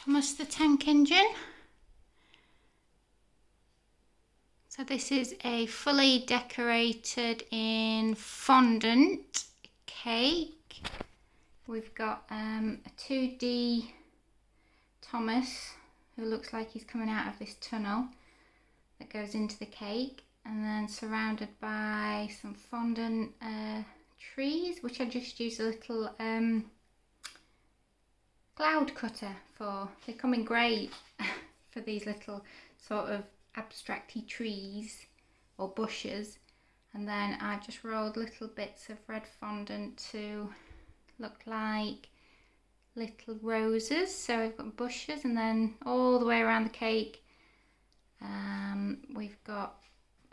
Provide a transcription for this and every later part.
Thomas the Tank Engine. So this is a fully decorated in fondant cake. We've got a 2D Thomas who looks like he's coming out of this tunnel that goes into the cake, and then surrounded by some fondant trees, which I just used a little cloud cutter for. They come in great for these little sort of abstracty trees or bushes. And then I've just rolled little bits of red fondant to look like little roses. So we've got bushes, and then all the way around the cake we've got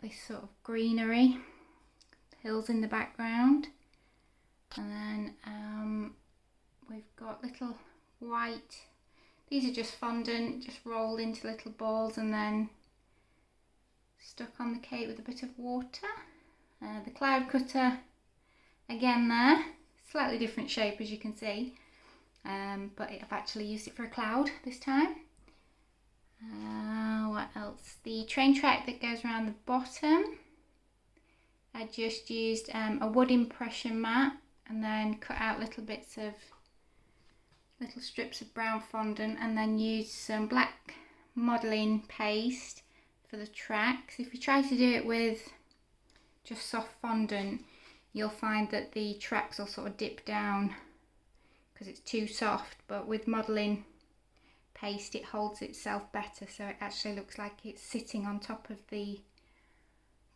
this sort of greenery, hills in the background, and then we've got little white, these are just fondant just rolled into little balls and then stuck on the cake with a bit of water. The cloud cutter again there, slightly different shape as you can see, but I've actually used it for a cloud this time. What else? The train track that goes around the bottom, I just used a wood impression mat and then cut out little bits of little strips of brown fondant, and then used some black modelling paste for the tracks. If you try to do it with just soft fondant, you'll find that the tracks will sort of dip down because it's too soft, but with modelling paste it holds itself better, so it actually looks like it's sitting on top of the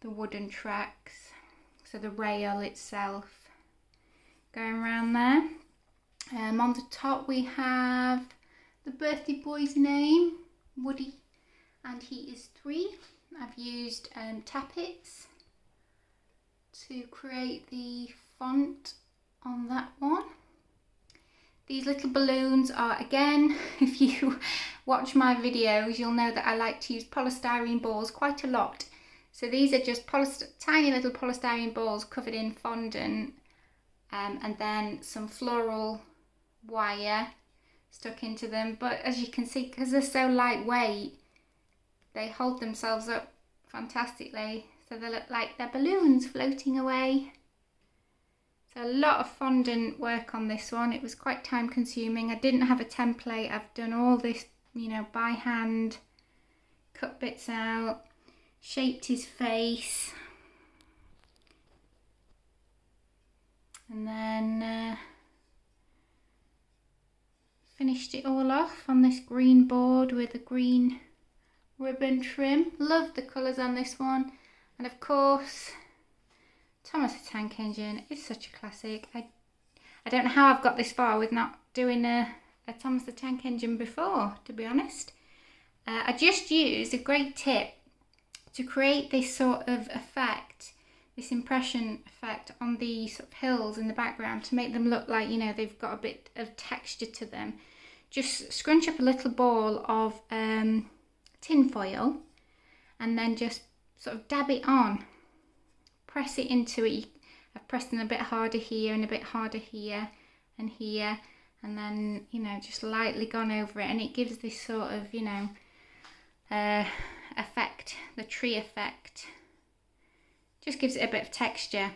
wooden tracks, so the rail itself going around there. On the top we have the birthday boy's name, Woody, and he is 3. I've used tappets to create the font on that one. These little balloons are, again, if you watch my videos, you'll know that I like to use polystyrene balls quite a lot. So these are just tiny little polystyrene balls covered in fondant, and then some floral wire stuck into them. But as you can see, because they're so lightweight, they hold themselves up fantastically. So they look like they're balloons floating away. So a lot of fondant work on this one. It was quite time consuming. I didn't have a template. I've done all this, by hand, cut bits out, shaped his face, and then finished it all off on this green board with a green ribbon trim. Love the colours on this one, and of course Thomas the Tank Engine is such a classic. I don't know how I've got this far with not doing a Thomas the Tank Engine before, to be honest. I just used a great tip to create this sort of effect, this impression effect on the sort of hills in the background, to make them look like, they've got a bit of texture to them. Just scrunch up a little ball of tin foil and then just sort of dab it on. Press it into it. I've pressed in a bit harder here and a bit harder here and here, and then just lightly gone over it, and it gives this sort of effect, the tree effect. Just gives it a bit of texture.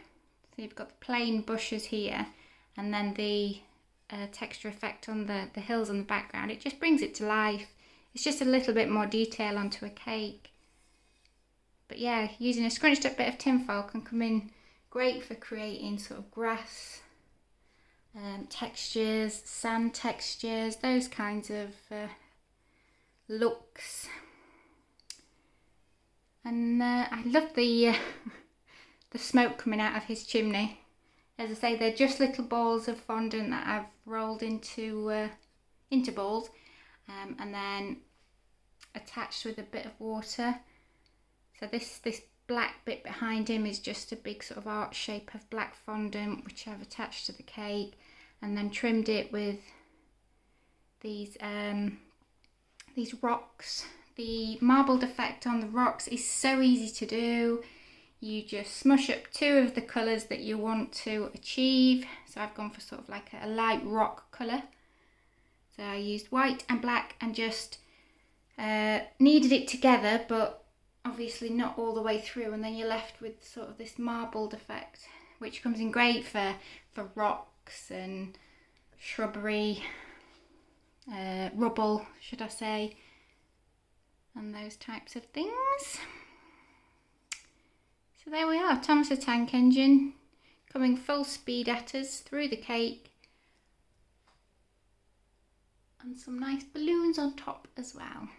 So you've got the plain bushes here, and then the texture effect on the hills in the background. It just brings it to life. It's just a little bit more detail onto a cake. But yeah, using a scrunched up bit of tinfoil can come in great for creating sort of grass textures, sand textures, those kinds of looks. And I love the smoke coming out of his chimney. As I say, they're just little balls of fondant that I've rolled into balls, and then attached with a bit of water. So this black bit behind him is just a big sort of arch shape of black fondant, which I've attached to the cake, and then trimmed it with these rocks. The marbled effect on the rocks is so easy to do. You just smush up 2 of the colours that you want to achieve. So I've gone for sort of like a light rock colour. So I used white and black and just kneaded it together, but obviously not all the way through, and then you're left with sort of this marbled effect, which comes in great for rocks and shrubbery, rubble should I say, and those types of things. So there we are, Thomas the Tank Engine coming full speed at us through the cake, and some nice balloons on top as well.